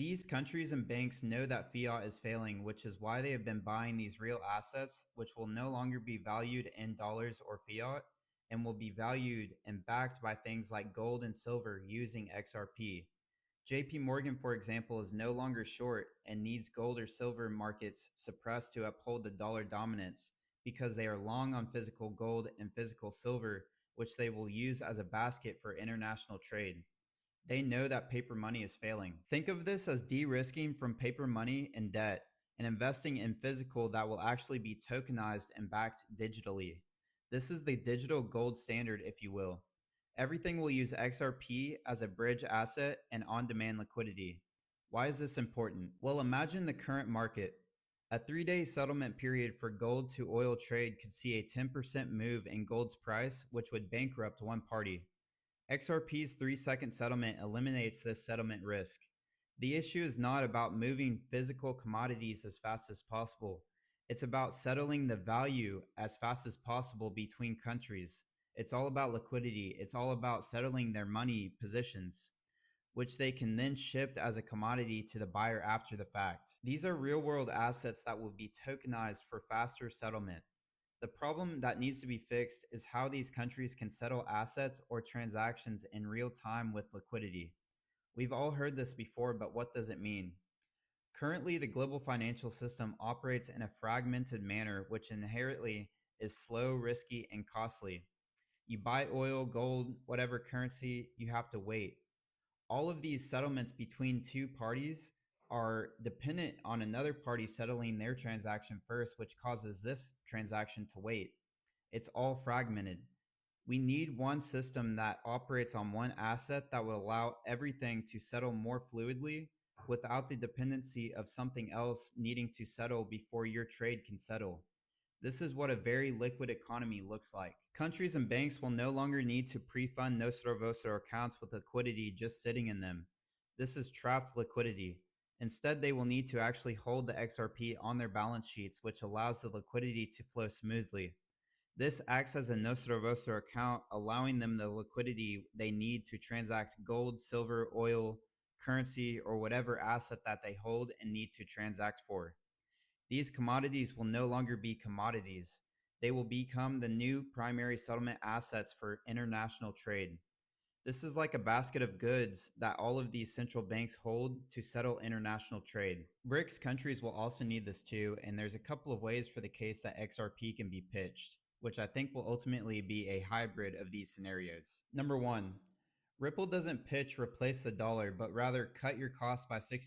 These countries and banks know that fiat is failing, which is why they have been buying these real assets, which will no longer be valued in dollars or fiat and will be valued and backed by things like gold and silver using XRP. JP Morgan, for example, is no longer short and needs gold or silver markets suppressed to uphold the dollar dominance because they are long on physical gold and physical silver, which they will use as a basket for international trade. They know that paper money is failing. Think of this as de-risking from paper money and debt and investing in physical that will actually be tokenized and backed digitally. This is the digital gold standard, if you will. Everything will use XRP as a bridge asset and on-demand liquidity. Why is this important? Well, imagine the current market. A 3-day settlement period for gold to oil trade could see a 10% move in gold's price, which would bankrupt one party. XRP's 3-second settlement eliminates this settlement risk. The issue is not about moving physical commodities as fast as possible. It's about settling the value as fast as possible between countries. It's all about liquidity. It's all about settling their money positions, which they can then ship as a commodity to the buyer after the fact. These are real-world assets that will be tokenized for faster settlement. The problem that needs to be fixed is how these countries can settle assets or transactions in real time with liquidity. We've all heard this before, but what does it mean? Currently, the global financial system operates in a fragmented manner, which inherently is slow, risky, and costly. You buy oil, gold, whatever currency, you have to wait. All of these settlements between two parties are dependent on another party settling their transaction first, which causes this transaction to wait. It's all fragmented. We need one system that operates on one asset that would allow everything to settle more fluidly without the dependency of something else needing to settle before your trade can settle. This is what a very liquid economy looks like. Countries and banks will no longer need to pre-fund Nostro Vostro accounts with liquidity just sitting in them. This is trapped liquidity. Instead, they will need to actually hold the XRP on their balance sheets, which allows the liquidity to flow smoothly. This acts as a Nostro Vostro account, allowing them the liquidity they need to transact gold, silver, oil, currency, or whatever asset that they hold and need to transact for. These commodities will no longer be commodities. They will become the new primary settlement assets for international trade. This is like a basket of goods that all of these central banks hold to settle international trade. BRICS countries will also need this too, and there's a couple of ways for the case that XRP can be pitched, which I think will ultimately be a hybrid of these scenarios. Number one, Ripple doesn't pitch replace the dollar, but rather cut your costs by 60